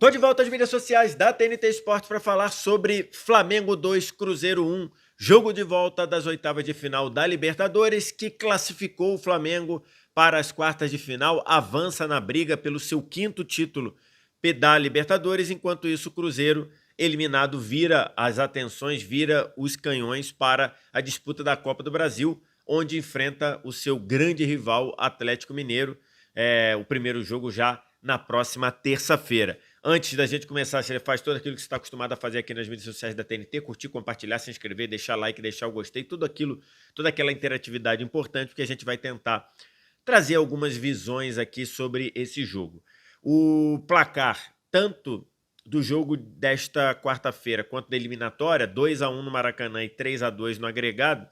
Tô de volta às mídias sociais da TNT Esportes para falar sobre Flamengo 2, Cruzeiro 1, jogo de volta das oitavas de final da Libertadores, que classificou o Flamengo para as quartas de final, avança na briga pelo seu quinto título da Libertadores, enquanto isso o Cruzeiro, eliminado, vira as atenções, vira os canhões para a disputa da Copa do Brasil, onde enfrenta o seu grande rival Atlético Mineiro, o primeiro jogo já na próxima terça-feira. Antes da gente começar, você faz tudo aquilo que você está acostumado a fazer aqui nas mídias sociais da TNT, curtir, compartilhar, se inscrever, deixar like, deixar o gostei, tudo aquilo, toda aquela interatividade importante, porque a gente vai tentar trazer algumas visões aqui sobre esse jogo. O placar, tanto do jogo desta quarta-feira quanto da eliminatória, 2-1 no Maracanã e 3-2 no agregado,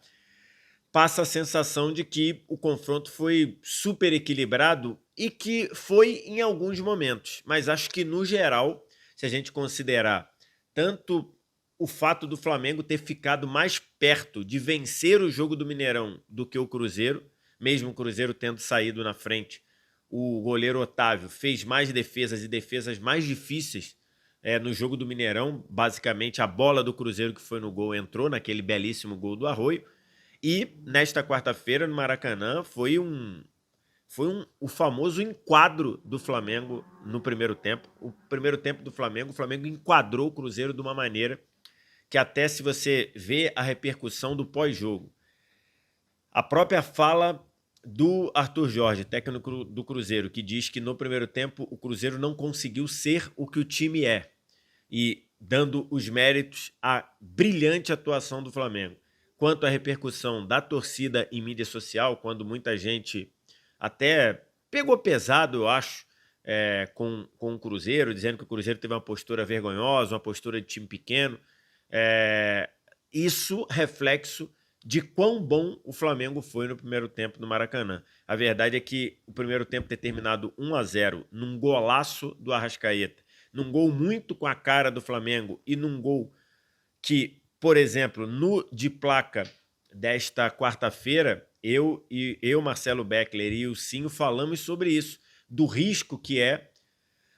passa a sensação de que o confronto foi super equilibrado e que foi em alguns momentos. Mas acho que, no geral, se a gente considerar tanto o fato do Flamengo ter ficado mais perto de vencer o jogo do Mineirão do que o Cruzeiro, mesmo o Cruzeiro tendo saído na frente, o goleiro Otávio fez mais defesas e defesas mais difíceis no jogo do Mineirão. Basicamente, a bola do Cruzeiro que foi no gol entrou naquele belíssimo gol do Arroio. E nesta quarta-feira, no Maracanã, o famoso enquadro do Flamengo no primeiro tempo. O primeiro tempo do Flamengo, o Flamengo enquadrou o Cruzeiro de uma maneira que, até se você vê a repercussão do pós-jogo, a própria fala do Arthur Jorge, técnico do Cruzeiro, que diz que no primeiro tempo o Cruzeiro não conseguiu ser o que o time é, e dando os méritos à brilhante atuação do Flamengo. Quanto à repercussão da torcida em mídia social, quando muita gente até pegou pesado, eu acho, com o Cruzeiro, dizendo que o Cruzeiro teve uma postura vergonhosa, uma postura de time pequeno. Isso reflexo de quão bom o Flamengo foi no primeiro tempo no Maracanã. A verdade é que o primeiro tempo ter terminado 1-0 num golaço do Arrascaeta, num gol muito com a cara do Flamengo e num gol que, por exemplo, no de placa desta quarta-feira, eu, Marcelo Beckler e o Cinho falamos sobre isso, do risco que é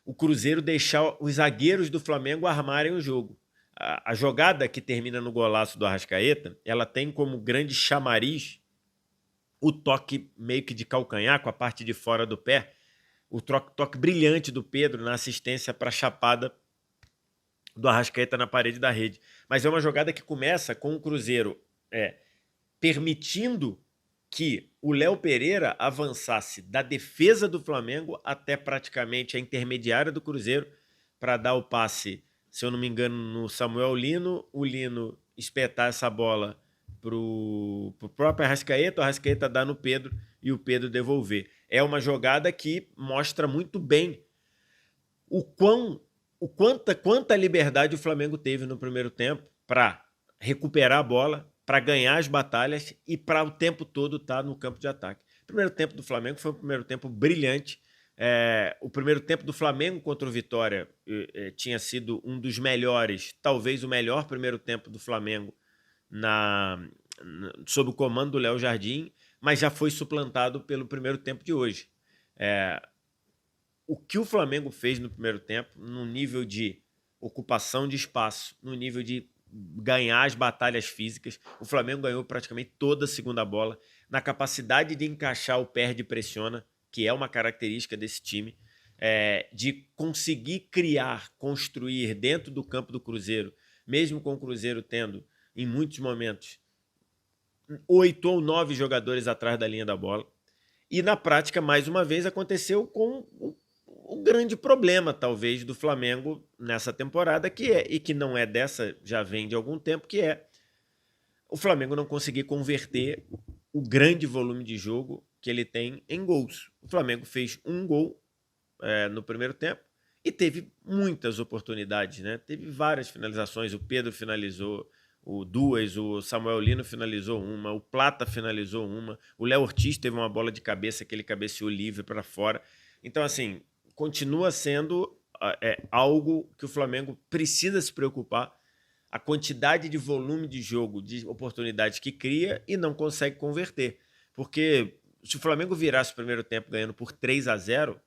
o Cruzeiro deixar os zagueiros do Flamengo armarem o jogo. A jogada que termina no golaço do Arrascaeta, ela tem como grande chamariz o toque meio que de calcanhar com a parte de fora do pé, o toque brilhante do Pedro na assistência para a chapada do Arrascaeta na parede da rede. Mas é uma jogada que começa com o Cruzeiro permitindo que o Léo Pereira avançasse da defesa do Flamengo até praticamente a intermediária do Cruzeiro para dar o passe, se eu não me engano, no Samuel Lino, o Lino espetar essa bola pro próprio Arrascaeta, o Arrascaeta dá no Pedro e o Pedro devolver. É uma jogada que mostra muito bem quanta liberdade o Flamengo teve no primeiro tempo para recuperar a bola, para ganhar as batalhas e para o tempo todo estar no campo de ataque. O primeiro tempo do Flamengo foi um primeiro tempo brilhante. O primeiro tempo do Flamengo contra o Vitória tinha sido um dos melhores, talvez o melhor primeiro tempo do Flamengo sob o comando do Léo Jardim, mas já foi suplantado pelo primeiro tempo de hoje. O que o Flamengo fez no primeiro tempo, no nível de ocupação de espaço, no nível de ganhar as batalhas físicas, o Flamengo ganhou praticamente toda a segunda bola, na capacidade de encaixar o perde e pressiona, que é uma característica desse time, de conseguir criar, construir dentro do campo do Cruzeiro, mesmo com o Cruzeiro tendo, em muitos momentos, 8 ou 9 jogadores atrás da linha da bola. E na prática, mais uma vez, aconteceu com o grande problema, talvez, do Flamengo nessa temporada, que não é dessa, já vem de algum tempo, que é o Flamengo não conseguir converter o grande volume de jogo que ele tem em gols. O Flamengo fez um gol no primeiro tempo e teve muitas oportunidades, né? Teve várias finalizações, o Pedro finalizou duas, o Samuel Lino finalizou uma, o Plata finalizou uma, o Léo Ortiz teve uma bola de cabeça que ele cabeceou livre para fora. Então, assim, continua sendo algo que o Flamengo precisa se preocupar, a quantidade de volume de jogo, de oportunidades que cria e não consegue converter. Porque se o Flamengo virasse o primeiro tempo ganhando por 3-0,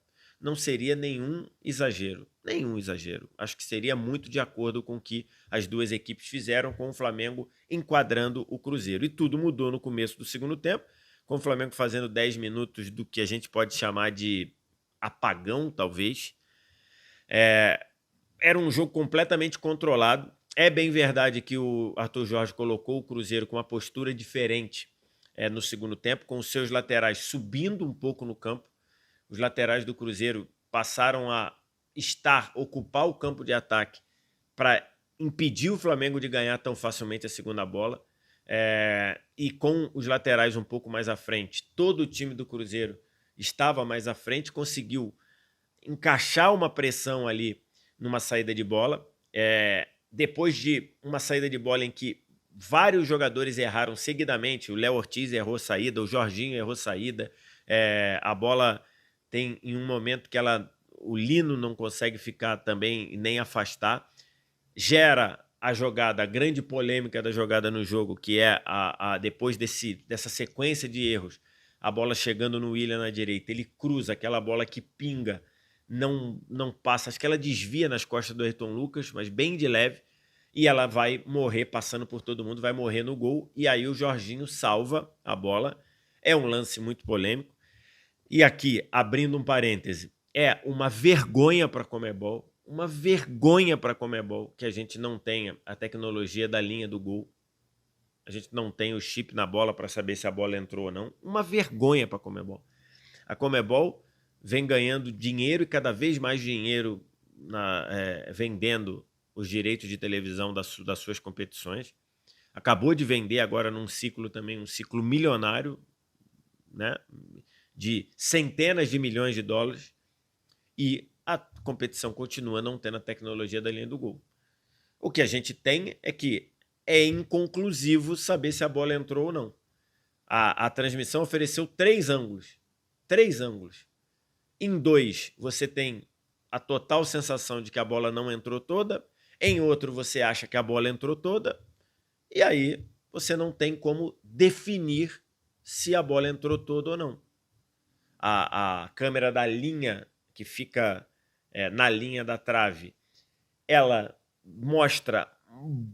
não seria nenhum exagero. Nenhum exagero. Acho que seria muito de acordo com o que as duas equipes fizeram, com o Flamengo enquadrando o Cruzeiro. E tudo mudou no começo do segundo tempo, com o Flamengo fazendo 10 minutos do que a gente pode chamar de apagão, talvez. Era um jogo completamente controlado. É bem verdade que o Arthur Jorge colocou o Cruzeiro com uma postura diferente no segundo tempo, com os seus laterais subindo um pouco no campo. Os laterais do Cruzeiro passaram a ocupar o campo de ataque para impedir o Flamengo de ganhar tão facilmente a segunda bola. E com os laterais um pouco mais à frente, todo o time do Cruzeiro estava mais à frente, conseguiu encaixar uma pressão ali numa saída de bola. Depois de uma saída de bola em que vários jogadores erraram seguidamente, o Léo Ortiz errou saída, o Jorginho errou saída, a bola tem em um momento que o Lino não consegue ficar também nem afastar, gera a jogada, a grande polêmica da jogada no jogo, que é depois dessa sequência de erros, a bola chegando no Willian na direita, ele cruza aquela bola que pinga, não passa, acho que ela desvia nas costas do Ayrton Lucas, mas bem de leve, e ela vai morrer passando por todo mundo, vai morrer no gol, e aí o Jorginho salva a bola. É um lance muito polêmico. E aqui, abrindo um parêntese, é uma vergonha para a Conmebol, uma vergonha para a Conmebol que a gente não tenha a tecnologia da linha do gol. A gente não tem o chip na bola para saber se a bola entrou ou não. Uma vergonha para a Conmebol. A Conmebol vem ganhando dinheiro e cada vez mais dinheiro vendendo os direitos de televisão das suas competições. Acabou de vender agora num ciclo também, um ciclo milionário, né, de centenas de milhões de dólares, e a competição continua não tendo a tecnologia da linha do gol. O que a gente tem é que é inconclusivo saber se a bola entrou ou não. A transmissão ofereceu 3 ângulos. 3 ângulos. Em 2, você tem a total sensação de que a bola não entrou toda. Em outro, você acha que a bola entrou toda. E aí, você não tem como definir se a bola entrou toda ou não. A câmera da linha, que fica na linha da trave, ela mostra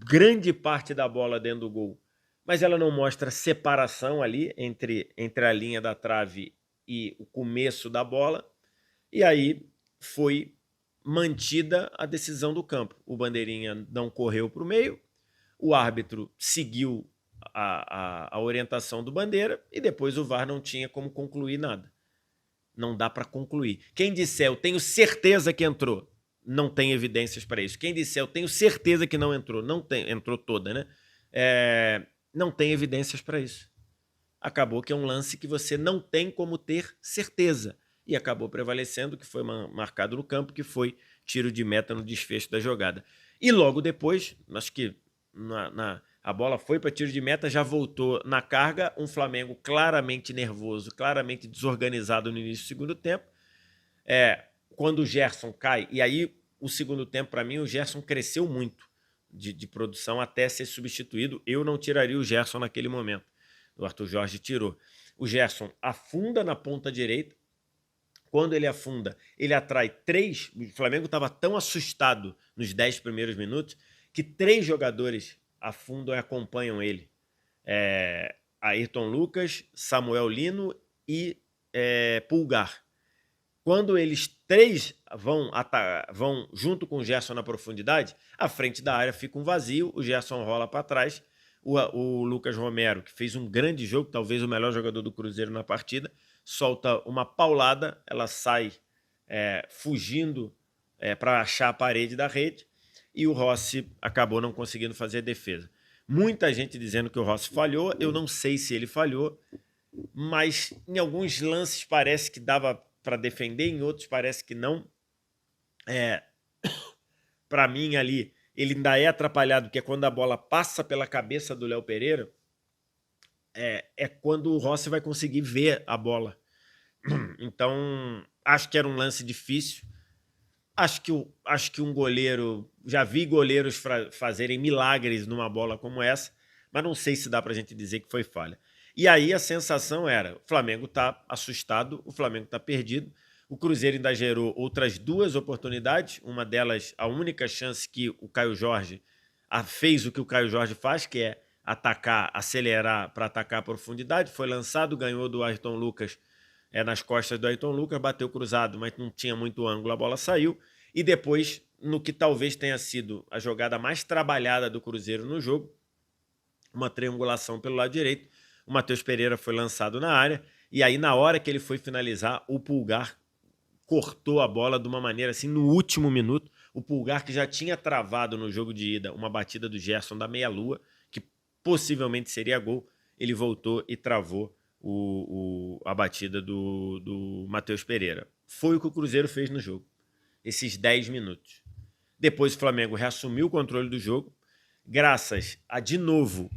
grande parte da bola dentro do gol, mas ela não mostra separação ali entre a linha da trave e o começo da bola. E aí foi mantida a decisão do campo. O bandeirinha não correu para o meio, o árbitro seguiu a orientação do bandeira e depois o VAR não tinha como concluir nada. Não dá para concluir. Quem disser eu tenho certeza que entrou, não tem evidências para isso. Quem disser eu tenho certeza que não entrou, entrou toda, né? Não tem evidências para isso. Acabou que é um lance que você não tem como ter certeza. E acabou prevalecendo o que foi marcado no campo, que foi tiro de meta no desfecho da jogada. E logo depois, acho que a bola foi para tiro de meta, já voltou na carga, um Flamengo claramente nervoso, claramente desorganizado no início do segundo tempo. Quando o Gerson cai, e aí o segundo tempo, para mim, o Gerson cresceu muito de produção até ser substituído. Eu não tiraria o Gerson naquele momento. O Arthur Jorge tirou. O Gerson afunda na ponta direita. Quando ele afunda, ele atrai 3. O Flamengo estava tão assustado nos 10 primeiros minutos que 3 jogadores afundam e acompanham ele. Ayrton Lucas, Samuel Lino e Pulgar. Quando eles 3 vão junto com o Gerson na profundidade, a frente da área fica um vazio, o Gerson rola para trás, o Lucas Romero, que fez um grande jogo, talvez o melhor jogador do Cruzeiro na partida, solta uma paulada, ela sai fugindo para achar a parede da rede, e o Rossi acabou não conseguindo fazer a defesa. Muita gente dizendo que o Rossi falhou, eu não sei se ele falhou, mas em alguns lances parece que dava para defender, em outros parece que não. Para mim ali, ele ainda é atrapalhado, que é quando a bola passa pela cabeça do Léo Pereira, quando o Rossi vai conseguir ver a bola. Então, acho que era um lance difícil. Acho que um goleiro... Já vi goleiros fazerem milagres numa bola como essa, mas não sei se dá para a gente dizer que foi falha. E aí a sensação era, o Flamengo está assustado, o Flamengo está perdido, O Cruzeiro ainda gerou outras 2 oportunidades, uma delas a única chance que o Caio Jorge fez o que o Caio Jorge faz, que é atacar, acelerar para atacar a profundidade. Foi lançado, ganhou do Ayrton Lucas nas costas do Ayrton Lucas, bateu cruzado, mas não tinha muito ângulo, a bola saiu. E depois, no que talvez tenha sido a jogada mais trabalhada do Cruzeiro no jogo, uma triangulação pelo lado direito, o Matheus Pereira foi lançado na área, e aí na hora que ele foi finalizar, o Pulgar cortou a bola de uma maneira assim, no último minuto. O Pulgar, que já tinha travado no jogo de ida uma batida do Gerson da meia-lua, que possivelmente seria gol, ele voltou e travou a batida do Matheus Pereira. Foi o que o Cruzeiro fez no jogo, esses 10 minutos. Depois o Flamengo reassumiu o controle do jogo, graças a, de novo,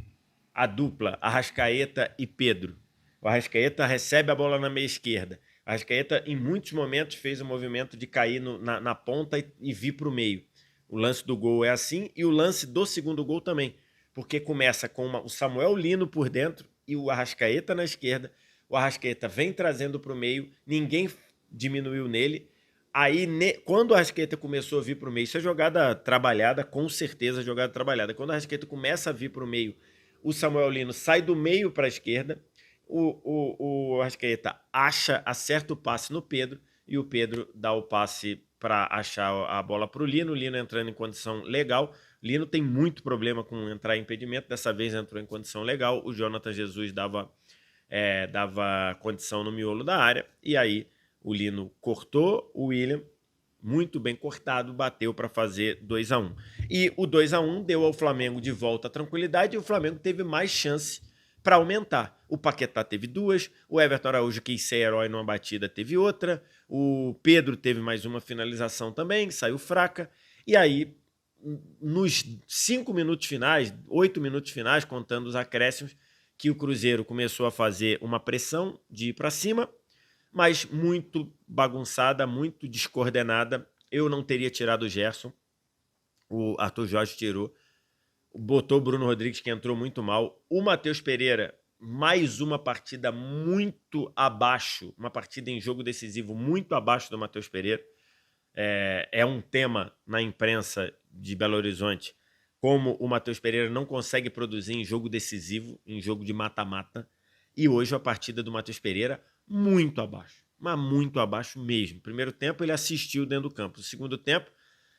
a dupla Arrascaeta e Pedro. O Arrascaeta recebe a bola na meia esquerda. O Arrascaeta, em muitos momentos, fez o movimento de cair na ponta e vir para o meio. O lance do gol é assim, e o lance do segundo gol também, porque começa com o Samuel Lino por dentro e o Arrascaeta na esquerda. O Arrascaeta vem trazendo para o meio, ninguém diminuiu nele. Aí, quando o Arrascaeta começou a vir para o meio, isso é jogada trabalhada, com certeza jogada trabalhada. Quando o Arrascaeta começa a vir para o meio, o Samuel Lino sai do meio para a esquerda, o Arrascaeta acerta o passe no Pedro, e o Pedro dá o passe para achar a bola para o Lino entrando em condição legal. Lino tem muito problema com entrar em impedimento, dessa vez entrou em condição legal, o Jonathan Jesus dava condição no miolo da área, e aí o Lino cortou, o William, muito bem cortado, bateu para fazer 2-1. E o 2-1 deu ao Flamengo de volta a tranquilidade, e o Flamengo teve mais chance para aumentar. O Paquetá teve 2, o Everton Araújo quis ser herói numa batida, teve outra, o Pedro teve mais uma finalização também, saiu fraca, e aí nos 5 minutos finais, 8 minutos finais, contando os acréscimos, que o Cruzeiro começou a fazer uma pressão de ir para cima, mas muito bagunçada, muito descoordenada. Eu não teria tirado o Gerson, o Arthur Jorge tirou, botou o Bruno Rodrigues, que entrou muito mal. O Matheus Pereira, mais uma partida muito abaixo, uma partida em jogo decisivo muito abaixo do Matheus Pereira. É um tema na imprensa de Belo Horizonte, como o Matheus Pereira não consegue produzir em jogo decisivo, em jogo de mata-mata. E hoje a partida do Matheus Pereira muito abaixo, mas muito abaixo mesmo. Primeiro tempo ele assistiu dentro do campo. No segundo tempo,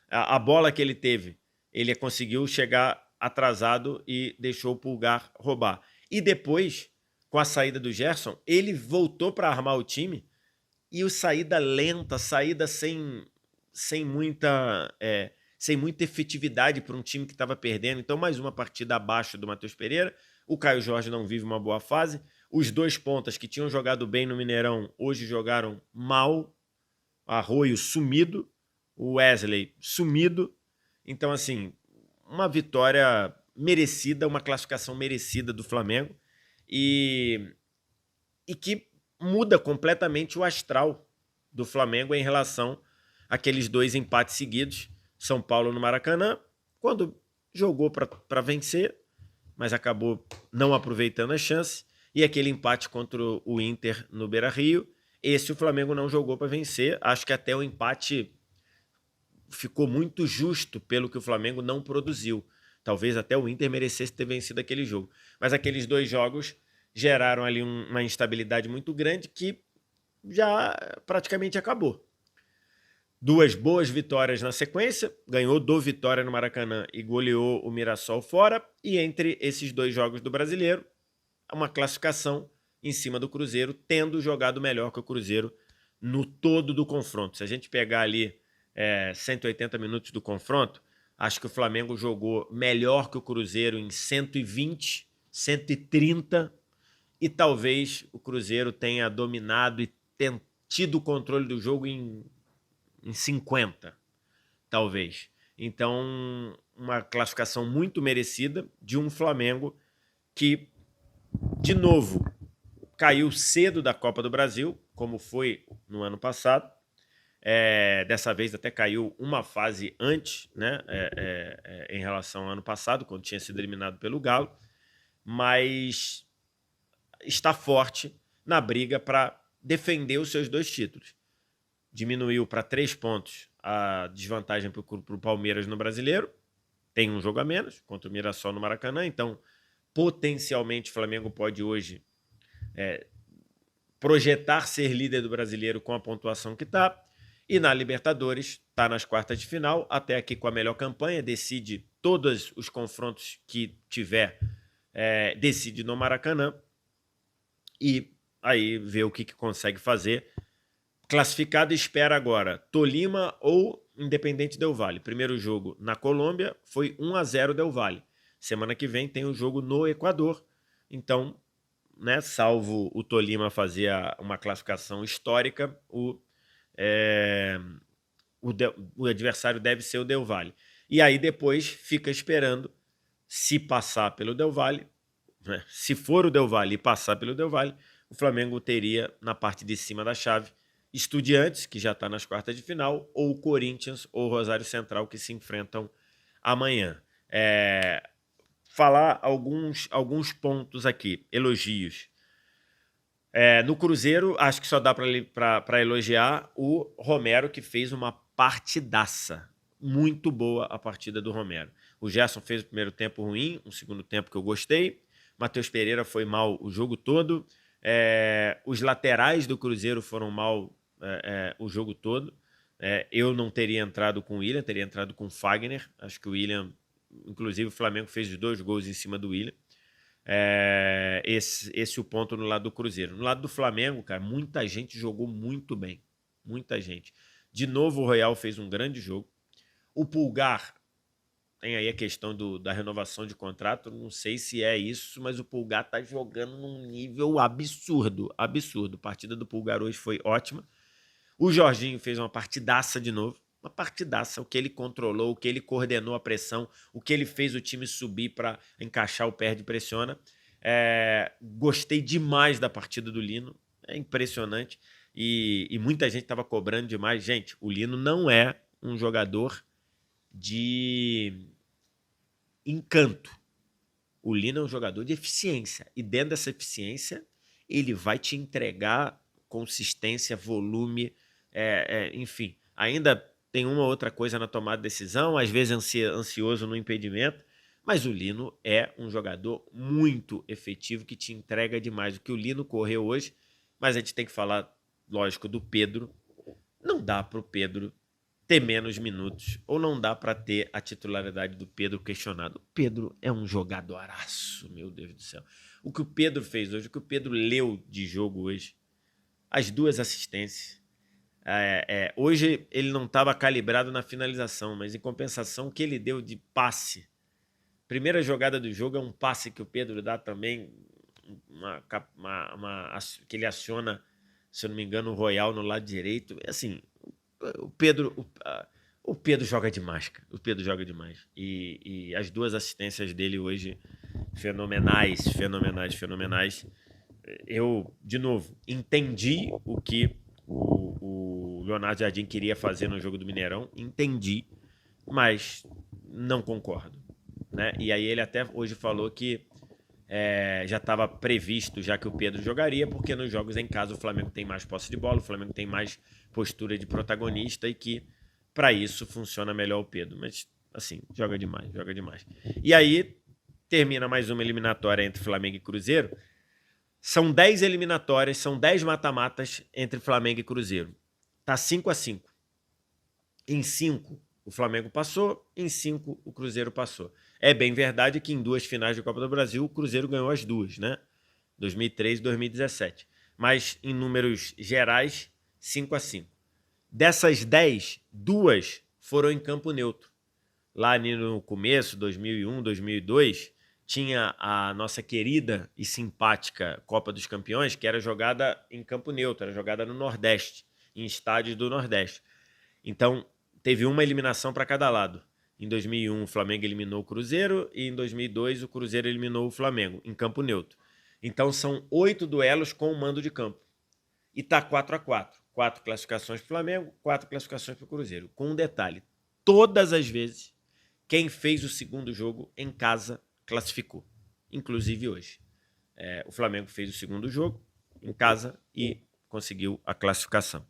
a bola que ele teve, ele conseguiu chegar atrasado e deixou o Pulgar roubar. E depois, com a saída do Gerson, ele voltou para armar o time, e o saída lenta, saída sem muita efetividade para um time que estava perdendo. Então, mais uma partida abaixo do Matheus Pereira. O Caio Jorge não vive uma boa fase. Os 2 pontas que tinham jogado bem no Mineirão hoje jogaram mal. Arroio sumido, o Wesley sumido. Então, assim, uma vitória merecida, uma classificação merecida do Flamengo, e que muda completamente o astral do Flamengo em relação àqueles 2 empates seguidos. São Paulo no Maracanã, quando jogou para vencer, mas acabou não aproveitando a chance, e aquele empate contra o Inter no Beira-Rio. Esse o Flamengo não jogou para vencer. Acho que até o empate ficou muito justo pelo que o Flamengo não produziu. Talvez até o Inter merecesse ter vencido aquele jogo. Mas aqueles 2 jogos geraram ali uma instabilidade muito grande que já praticamente acabou. 2 boas vitórias na sequência, ganhou do Vitória no Maracanã e goleou o Mirassol fora, e entre esses 2 jogos do Brasileiro, uma classificação em cima do Cruzeiro, tendo jogado melhor que o Cruzeiro no todo do confronto. Se a gente pegar ali 180 minutos do confronto, acho que o Flamengo jogou melhor que o Cruzeiro em 120, 130, e talvez o Cruzeiro tenha dominado e tido o controle do jogo em 50, talvez. Então, uma classificação muito merecida de um Flamengo que, de novo, caiu cedo da Copa do Brasil, como foi no ano passado. Dessa vez até caiu uma fase antes, né, em relação ao ano passado, quando tinha sido eliminado pelo Galo, mas está forte na briga para defender os seus 2 títulos. diminuiu para 3 pontos a desvantagem para o Palmeiras no Brasileiro. Tem um jogo a menos contra o Mirassol no Maracanã, então potencialmente o Flamengo pode hoje projetar ser líder do Brasileiro com a pontuação que está. E na Libertadores está nas quartas de final, até aqui com a melhor campanha, decide todos os confrontos que tiver, decide no Maracanã e aí vê o que consegue fazer. Classificado, espera agora Tolima ou Independente Del Valle. Primeiro jogo na Colômbia foi 1-0 Del Valle. Semana que vem tem o jogo no Equador. Então, né, salvo o Tolima fazer uma classificação histórica, o adversário deve ser o Del Valle. E aí depois fica esperando se passar pelo Del Valle, né? Se for o Del Valle e passar pelo Del Valle, o Flamengo teria na parte de cima da chave Estudiantes, que já está nas quartas de final, ou o Corinthians ou o Rosário Central, que se enfrentam amanhã. Falar alguns pontos aqui, elogios. No Cruzeiro, acho que só dá para elogiar o Romero, que fez uma partidaça. Muito boa a partida do Romero. O Gerson fez o primeiro tempo ruim, um segundo tempo que eu gostei. Matheus Pereira foi mal o jogo todo. Os laterais do Cruzeiro foram mal o jogo todo. Eu não teria entrado com o William, teria entrado com o Fagner. Acho que o William, inclusive o Flamengo fez os 2 gols em cima do William. Esse é o ponto no lado do Cruzeiro. No lado do Flamengo, cara, muita gente jogou muito bem. Muita gente. De novo, o Royal fez um grande jogo. O Pulgar, tem aí a questão da renovação de contrato, não sei se é isso, mas o Pulgar tá jogando num nível absurdo, absurdo. A partida do Pulgar hoje foi ótima. O Jorginho fez uma partidaça de novo. Uma partidaça, o que ele controlou, o que ele coordenou a pressão, o que ele fez o time subir para encaixar o perde e pressiona. Gostei demais da partida do Lino, é impressionante. E muita gente estava cobrando demais. Gente, o Lino não é um jogador de encanto. O Lino é um jogador de eficiência. E dentro dessa eficiência, ele vai te entregar consistência, volume, enfim. Ainda tem uma outra coisa na tomada de decisão, às vezes ansioso no impedimento, mas o Lino é um jogador muito efetivo que te entrega demais. O que o Lino correu hoje, mas a gente tem que falar, lógico, do Pedro. Não dá para o Pedro ter menos minutos, ou não dá para ter a titularidade do Pedro questionado. O Pedro é um jogadoraço, meu Deus do céu. O que o Pedro fez hoje, o que o Pedro leu de jogo hoje, as 2 assistências. Hoje ele não estava calibrado na finalização, mas em compensação o que ele deu de passe. Primeira jogada do jogo é um passe que o Pedro dá também, que ele aciona, se eu não me engano, o Royal no lado direito. Assim, o Pedro joga demais, cara. O Pedro joga demais. E as 2 assistências dele hoje, fenomenais, fenomenais, fenomenais. Eu, de novo, entendi o que o Leonardo Jardim queria fazer no jogo do Mineirão, entendi, mas não concordo, né? E aí ele até hoje falou que já estava previsto já que o Pedro jogaria, porque nos jogos em casa o Flamengo tem mais posse de bola, o Flamengo tem mais postura de protagonista e que para isso funciona melhor o Pedro. Mas assim, joga demais, joga demais. E aí termina mais uma eliminatória entre Flamengo e Cruzeiro. São 10 eliminatórias, são 10 mata-matas entre Flamengo e Cruzeiro. Tá 5-5. Em 5, o Flamengo passou, em 5, o Cruzeiro passou. É bem verdade que em 2 finais de Copa do Brasil, o Cruzeiro ganhou as 2, né? 2003 e 2017. Mas em números gerais, 5-5. Dessas 10, 2 foram em campo neutro. Lá no começo, 2001, 2002... tinha a nossa querida e simpática Copa dos Campeões, que era jogada em campo neutro, era jogada no Nordeste, em estádios do Nordeste. Então, teve uma eliminação para cada lado. Em 2001, o Flamengo eliminou o Cruzeiro e em 2002, o Cruzeiro eliminou o Flamengo, em campo neutro. Então, são 8 duelos com o mando de campo. E tá 4-4. 4 classificações para o Flamengo, 4 classificações para o Cruzeiro. Com um detalhe, todas as vezes, quem fez o segundo jogo em casa classificou, inclusive hoje. O Flamengo fez o segundo jogo em casa e conseguiu a classificação.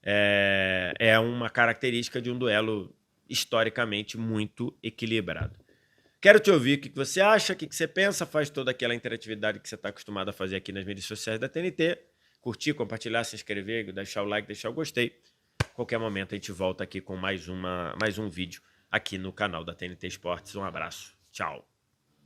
é uma característica de um duelo historicamente muito equilibrado. Quero te ouvir o que você acha, o que você pensa, faz toda aquela interatividade que você está acostumado a fazer aqui nas mídias sociais da TNT. Curtir, compartilhar, se inscrever, deixar o like, deixar o gostei. Qualquer momento a gente volta aqui com mais um vídeo aqui no canal da TNT Esportes. Um abraço. Tchau.